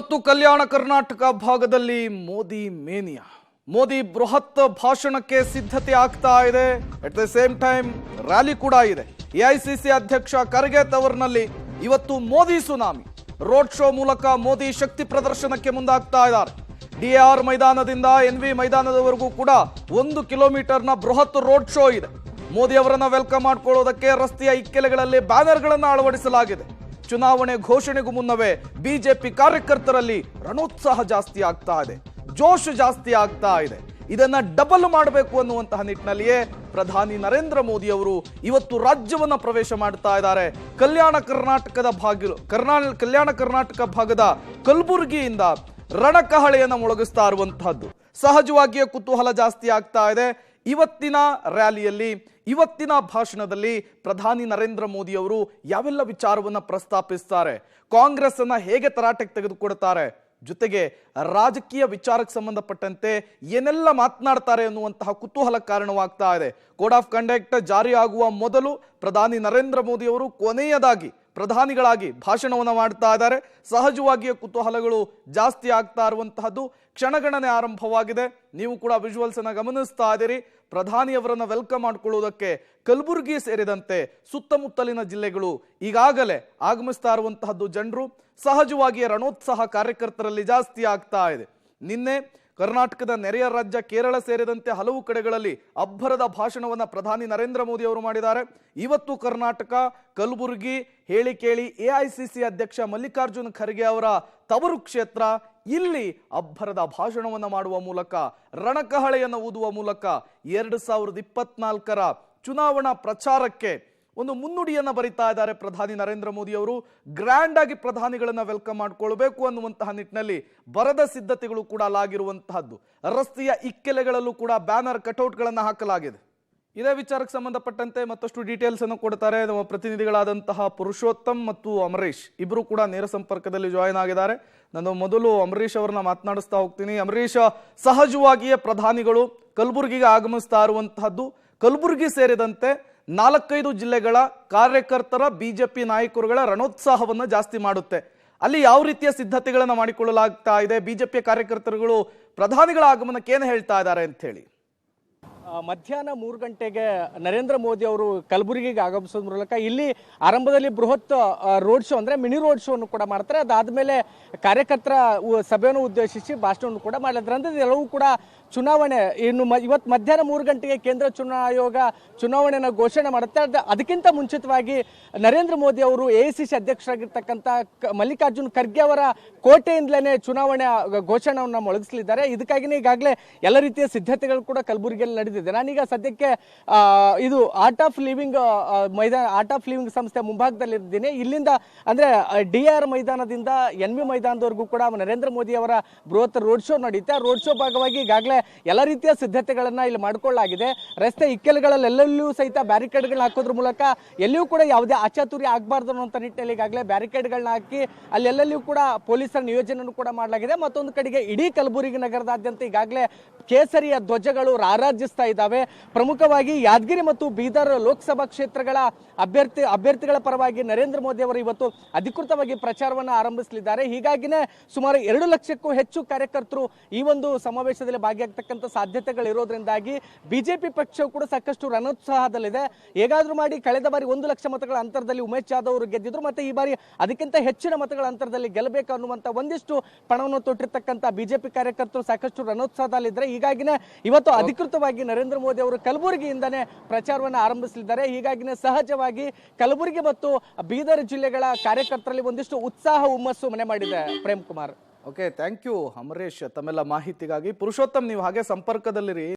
ಮತ್ತು ಕಲ್ಯಾಣ ಕರ್ನಾಟಕ ಭಾಗದಲ್ಲಿ ಮೋದಿ ಮೇನಿಯಾ. ಮೋದಿ ಬೃಹತ್ ಭಾಷಣಕ್ಕೆ ಸಿದ್ಧತೆ ಆಗ್ತಾ ಇದೆ. At the same time rally ಕೂಡ ಇದೆ. ಎಐಸಿಸಿ ಅಧ್ಯಕ್ಷ ಖರ್ಗೆ ತವರ್ನಲ್ಲಿ ಇವತ್ತು ಮೋದಿ ಸುನಾಮಿ. ರೋಡ್ ಶೋ ಮೂಲಕ ಮೋದಿ ಶಕ್ತಿ ಪ್ರದರ್ಶನಕ್ಕೆ ಮುಂದಾಗ್ತಾ ಇದ್ದಾರೆ. ಡಿಆರ್ ಮೈದಾನದಿಂದ ಎನ್ವಿ ಮೈದಾನದವರೆಗೂ ಕೂಡ 1 ಕಿಲೋಮೀಟರ್ನ ಬೃಹತ್ ರೋಡ್ ಶೋ ಇದೆ. ಮೋದಿ ಅವರನ್ನ ವೆಲ್ಕಮ್ ಮಾಡ್ಕೊಳ್ಳೋದಕ್ಕೆ ರಸ್ತೆಯ ಇಕ್ಕೆಲೆಗಳಲ್ಲಿ ಬ್ಯಾನರ್ಗಳನ್ನು ಅಳವಡಿಸಲಾಗಿದೆ. ಚುನಾವಣೆ ಘೋಷಣೆಗೂ ಮುನ್ನವೇ ಬಿಜೆಪಿ ಕಾರ್ಯಕರ್ತರಲ್ಲಿ ರಣೋತ್ಸಾಹ ಜಾಸ್ತಿ ಆಗ್ತಾ ಇದೆ, ಜೋಶ್ ಜಾಸ್ತಿ ಆಗ್ತಾ ಇದೆ. ಇದನ್ನ ಡಬಲ್ ಮಾಡಬೇಕು ಅನ್ನುವಂತಹ ನಿಟ್ಟಿನಲ್ಲಿಯೇ ಪ್ರಧಾನಿ ನರೇಂದ್ರ ಮೋದಿ ಅವರು ಇವತ್ತು ರಾಜ್ಯವನ್ನ ಪ್ರವೇಶ ಮಾಡ್ತಾ ಇದ್ದಾರೆ. ಕಲ್ಯಾಣ ಕರ್ನಾಟಕ ಭಾಗದ ಕಲಬುರಗಿಯಿಂದ ರಣಕಹಳೆಯನ್ನು ಮೊಳಗಿಸ್ತಾ ಇರುವಂತಹದ್ದು. ಸಹಜವಾಗಿಯೇ ಕುತೂಹಲ ಜಾಸ್ತಿ ಆಗ್ತಾ ಇದೆ. ಇವತ್ತಿನ ರ್ಯಾಲಿಯಲ್ಲಿ, ಇವತ್ತಿನ ಭಾಷಣದಲ್ಲಿ ಪ್ರಧಾನಿ ನರೇಂದ್ರ ಮೋದಿ ಅವರು ಯಾವೆಲ್ಲ ವಿಚಾರವನ್ನ ಪ್ರಸ್ತಾಪಿಸ್ತಾರೆ, ಕಾಂಗ್ರೆಸ್ ಅನ್ನ ಹೇಗೆ ತರಾಟೆಗೆ ತೆಗೆದುಕೊಡ್ತಾರೆ, ಜೊತೆಗೆ ರಾಜಕೀಯ ವಿಚಾರಕ್ಕೆ ಸಂಬಂಧಪಟ್ಟಂತೆ ಏನೆಲ್ಲ ಮಾತನಾಡ್ತಾರೆ ಅನ್ನುವಂತಹ ಕುತೂಹಲ ಕಾರಣವಾಗ್ತಾ ಇದೆ. ಕೋಡ್ ಆಫ್ ಕಂಡಕ್ಟ್ ಜಾರಿ ಆಗುವ ಮೊದಲು ಪ್ರಧಾನಿ ನರೇಂದ್ರ ಮೋದಿ ಅವರು ಕೊನೆಯದಾಗಿ ಪ್ರಧಾನಿಗಳಾಗಿ ಭಾಷಣವನ್ನು ಮಾಡ್ತಾ ಇದ್ದಾರೆ. ಸಹಜವಾಗಿಯೇ ಕುತೂಹಲಗಳು ಜಾಸ್ತಿ ಆಗ್ತಾ ಇರುವಂತಹದ್ದು. ಕ್ಷಣಗಣನೆ ಆರಂಭವಾಗಿದೆ. ನೀವು ಕೂಡ ವಿಜುವಲ್ಸ್ ಅನ್ನ ಗಮನಿಸ್ತಾ ಇದ್ದೀರಿ. ಪ್ರಧಾನಿಯವರನ್ನ ವೆಲ್ಕಮ್ ಮಾಡಿಕೊಳ್ಳುವುದಕ್ಕೆ ಕಲಬುರಗಿ ಸೇರಿದಂತೆ ಸುತ್ತಮುತ್ತಲಿನ ಜಿಲ್ಲೆಗಳು ಈಗಾಗಲೇ ಆಗಮಿಸ್ತಾ ಇರುವಂತಹದ್ದು. ಜನರು ಸಹಜವಾಗಿಯೇ ರಣೋತ್ಸಾಹ ಕಾರ್ಯಕರ್ತರಲ್ಲಿ ಜಾಸ್ತಿ ಆಗ್ತಾ ಇದೆ. ನಿನ್ನೆ ಕರ್ನಾಟಕದ ನೆರೆಯ ರಾಜ್ಯ ಕೇರಳ ಸೇರಿದಂತೆ ಹಲವು ಕಡೆಗಳಲ್ಲಿ ಅಬ್ಬರದ ಭಾಷಣವನ್ನ ಪ್ರಧಾನಿ ನರೇಂದ್ರ ಮೋದಿ ಅವರು ಮಾಡಿದ್ದಾರೆ. ಇವತ್ತು ಕರ್ನಾಟಕ ಕಲಬುರಗಿ ಹೇಳಿ ಕೇಳಿ ಎಐಸಿಸಿ ಅಧ್ಯಕ್ಷ ಮಲ್ಲಿಕಾರ್ಜುನ್ ಖರ್ಗೆ ಅವರ ತವರು ಕ್ಷೇತ್ರ. ಇಲ್ಲಿ ಅಬ್ಬರದ ಭಾಷಣವನ್ನ ಮಾಡುವ ಮೂಲಕ, ರಣಕಹಳೆಯನ್ನು ಊದುವ ಮೂಲಕ 2024ರ ಚುನಾವಣಾ ಪ್ರಚಾರಕ್ಕೆ ಒಂದು ಮುನ್ನುಡಿಯನ್ನ ಬರಿತಾ ಇದ್ದಾರೆ ಪ್ರಧಾನಿ ನರೇಂದ್ರ ಮೋದಿ ಅವರು. ಗ್ರ್ಯಾಂಡ್ ಆಗಿ ಪ್ರಧಾನಿಗಳನ್ನ ವೆಲ್ಕಮ್ ಮಾಡ್ಕೊಳ್ಬೇಕು ಅನ್ನುವಂತಹ ನಿಟ್ಟಿನಲ್ಲಿ ಬರದ ಸಿದ್ಧತೆಗಳು ಕೂಡ ಆಗಿರುವಂತಹದ್ದು. ರಸ್ತೆಯ ಇಕ್ಕೆಲೆಗಳಲ್ಲೂ ಕೂಡ ಬ್ಯಾನರ್ ಕಟೌಟ್ಗಳನ್ನು ಹಾಕಲಾಗಿದೆ. ಇದೇ ವಿಚಾರಕ್ಕೆ ಸಂಬಂಧಪಟ್ಟಂತೆ ಮತ್ತಷ್ಟು ಡೀಟೇಲ್ಸ್ ಅನ್ನು ಕೊಡ್ತಾರೆ ನಮ್ಮ ಪ್ರತಿನಿಧಿಗಳಾದಂತಹ ಪುರುಷೋತ್ತಮ್ ಮತ್ತು ಅಮರೀಶ್. ಇಬ್ರು ಕೂಡ ನೇರ ಸಂಪರ್ಕದಲ್ಲಿ ಜಾಯಿನ್ ಆಗಿದ್ದಾರೆ. ನಾನು ಮೊದಲು ಅಮರೀಶ್ ಅವರನ್ನ ಮಾತನಾಡಿಸ್ತಾ ಹೋಗ್ತೀನಿ. ಅಮರೀಶ್, ಸಹಜವಾಗಿಯೇ ಪ್ರಧಾನಿಗಳು ಕಲಬುರಗಿಗೆ ಆಗಮಿಸ್ತಾ ಇರುವಂತಹದ್ದು. ಕಲಬುರಗಿ ಸೇರಿದಂತೆ 4-5 ಜಿಲ್ಲೆಗಳ ಕಾರ್ಯಕರ್ತರ ಬಿಜೆಪಿ ನಾಯಕರುಗಳ ರಣೋತ್ಸಾಹವನ್ನು ಜಾಸ್ತಿ ಮಾಡುತ್ತೆ. ಅಲ್ಲಿ ಯಾವ ರೀತಿಯ ಸಿದ್ಧತೆಗಳನ್ನು ಮಾಡಿಕೊಳ್ಳಲಾಗ್ತಾ ಇದೆ? ಬಿಜೆಪಿಯ ಕಾರ್ಯಕರ್ತರುಗಳು ಪ್ರಧಾನಿಗಳ ಆಗಮನಕ್ಕೆ ಏನು ಹೇಳ್ತಾ ಇದ್ದಾರೆ ಅಂತ ಹೇಳಿ. ಮಧ್ಯಾಹ್ನ 3 ಗಂಟೆಗೆ ನರೇಂದ್ರ ಮೋದಿ ಅವರು ಕಲಬುರಗಿಗೆ ಆಗಮಿಸೋದ್ರ ಮೂಲಕ ಇಲ್ಲಿ ಆರಂಭದಲ್ಲಿ ಬೃಹತ್ ರೋಡ್ ಶೋ ಅಂದ್ರೆ ಮಿನಿ ರೋಡ್ ಶೋ ಅನ್ನು ಕೂಡ ಮಾಡ್ತಾರೆ. ಅದಾದ್ಮೇಲೆ ಕಾರ್ಯಕರ್ತರ ಸಭೆಯನ್ನು ಉದ್ದೇಶಿಸಿ ಭಾಷಣವನ್ನು ಕೂಡ ಮಾಡಿದ್ರೆ. ಅಂದ್ರೆ ಎಲ್ಲವೂ ಕೂಡ ಚುನಾವಣೆ ಇನ್ನು ಇವತ್ತು ಮಧ್ಯಾಹ್ನ 3 ಗಂಟೆಗೆ ಕೇಂದ್ರ ಚುನಾವಣಾ ಆಯೋಗ ಚುನಾವಣೆಯನ್ನು ಘೋಷಣೆ ಮಾಡುತ್ತೆ. ಅದಕ್ಕಿಂತ ಮುಂಚಿತವಾಗಿ ನರೇಂದ್ರ ಮೋದಿ ಅವರು ಎಐಸಿಸಿ ಅಧ್ಯಕ್ಷರಾಗಿರ್ತಕ್ಕಂಥ ಮಲ್ಲಿಕಾರ್ಜುನ್ ಖರ್ಗೆ ಅವರ ಕೋಟೆಯಿಂದಲೇ ಚುನಾವಣೆ ಘೋಷಣೆಯನ್ನು ಮೊಳಗಿಸಲಿದ್ದಾರೆ. ಇದಕ್ಕಾಗಿನೇ ಈಗಾಗಲೇ ಎಲ್ಲ ರೀತಿಯ ಸಿದ್ಧತೆಗಳು ಕೂಡ ಕಲಬುರಗಿಯಲ್ಲಿ ನಡೆದಿದೆ. ನಾನೀಗ ಸದ್ಯಕ್ಕೆ ಇದು ಆರ್ಟ್ ಆಫ್ ಲಿವಿಂಗ್ ಸಂಸ್ಥೆ ಮುಂಭಾಗದಲ್ಲಿದ್ದೀನಿ. ಇಲ್ಲಿಂದ ಅಂದ್ರೆ ಡಿಆರ್ ಮೈದಾನದಿಂದ ಎನ್ವಿ ಮೈದಾನದವರೆಗೂ ಕೂಡ ನರೇಂದ್ರ ಮೋದಿ ಅವರ ಬೃಹತ್ ರೋಡ್ ಶೋ ನಡೆಯುತ್ತೆ. ರೋಡ್ ಶೋ ಭಾಗವಾಗಿ ಈಗಾಗಲೇ ಎಲ್ಲ ರೀತಿಯ ಸಿದ್ಧತೆಗಳನ್ನ ಇಲ್ಲಿ ಮಾಡಿಕೊಳ್ಳಲಾಗಿದೆ. ರಸ್ತೆ ಇಕ್ಕೆಲುಗಳಲ್ಲೆಲ್ಲೂ ಸಹಿತ ಬ್ಯಾರಿಕೇಡ್ಗಳನ್ನ ಹಾಕೋದ್ರ ಮೂಲಕ ಎಲ್ಲಿಯೂ ಕೂಡ ಯಾವುದೇ ಅಚಾತುರ್ಯ ಆಗಬಾರ್ದು ಅನ್ನುವಂಥ ನಿಟ್ಟಿನಲ್ಲಿ ಈಗಾಗಲೇ ಬ್ಯಾರಿಕೇಡ್ಗಳನ್ನ ಹಾಕಿ ಅಲ್ಲೆಲ್ಲೂ ಕೂಡ ಪೊಲೀಸರ ನಿಯೋಜನೆಯನ್ನು ಕೂಡ ಮಾಡಲಾಗಿದೆ. ಮತ್ತೊಂದು ಕಡೆಗೆ ಇಡೀ ಕಲಬುರಗಿ ನಗರದಾದ್ಯಂತ ಈಗಾಗಲೇ ಕೇಸರಿಯ ಧ್ವಜಗಳು ರಾರಾಜಿಸ್ತಾ ಇದ್ದಾವೆ. ಪ್ರಮುಖವಾಗಿ ಯಾದಗಿರಿ ಮತ್ತು ಬೀದರ್ ಲೋಕಸಭಾ ಕ್ಷೇತ್ರಗಳ ಅಭ್ಯರ್ಥಿಗಳ ಪರವಾಗಿ ನರೇಂದ್ರ ಮೋದಿ ಅವರು ಇವತ್ತು ಅಧಿಕೃತವಾಗಿ ಪ್ರಚಾರವನ್ನು ಆರಂಭಿಸಲಿದ್ದಾರೆ. ಹೀಗಾಗಿನೇ ಸುಮಾರು 2 ಲಕ್ಷಕ್ಕೂ ಹೆಚ್ಚು ಕಾರ್ಯಕರ್ತರು ಈ ಒಂದು ಸಮಾವೇಶದಲ್ಲಿ ಭಾಗಿಯಾಗತಕ್ಕಂಥ ಸಾಧ್ಯತೆಗಳಿರೋದ್ರಿಂದಾಗಿ ಬಿಜೆಪಿ ಪಕ್ಷವು ಕೂಡ ಸಾಕಷ್ಟು ರಣೋತ್ಸಾಹದಲ್ಲಿದೆ. ಹೇಗಾದ್ರೂ ಮಾಡಿ ಕಳೆದ ಬಾರಿ 1 ಲಕ್ಷ ಮತಗಳ ಅಂತರದಲ್ಲಿ ಉಮೇಶ್ ಜಾಧವ್ ಅವರು ಗೆದ್ದಿದ್ರು. ಮತ್ತೆ ಈ ಬಾರಿ ಅದಕ್ಕಿಂತ ಹೆಚ್ಚಿನ ಮತಗಳ ಅಂತರದಲ್ಲಿ ಗೆಲ್ಲಬೇಕು ಅನ್ನುವಂತ ಒಂದಿಷ್ಟು ಪಣವನ್ನು ತೊಟ್ಟಿರ್ತಕ್ಕಂಥ ಬಿಜೆಪಿ ಕಾರ್ಯಕರ್ತರು ಸಾಕಷ್ಟು ರಣೋತ್ಸಾಹದಲ್ಲಿದ್ದಾರೆ. ಹೀಗಾಗಿನೇ ಇವತ್ತು ಅಧಿಕೃತವಾಗಿ ನರೇಂದ್ರ ಮೋದಿ ಅವರು ಕಲಬುರಗಿಯಿಂದನೇ ಪ್ರಚಾರವನ್ನು ಆರಂಭಿಸಲಿದ್ದಾರೆ. ಹೀಗಾಗಿನೇ ಸಹಜವಾಗಿ ಕಲಬುರಗಿ ಮತ್ತು ಬೀದರ್ ಜಿಲ್ಲೆಗಳ ಕಾರ್ಯಕರ್ತರಲ್ಲಿ ಒಂದಿಷ್ಟು ಉತ್ಸಾಹ ಹುಮ್ಮಸ್ಸು ಮನೆ ಮಾಡಿದೆ. Prem Kumar. Okay, thank you Amarish ತಮ್ಮೆಲ್ಲ ಮಾಹಿತಿಗಾಗಿ. ಪುರುಷೋತ್ತಮ್, ನೀವು ಹಾಗೆ ಸಂಪರ್ಕದಲ್ಲಿರಿ.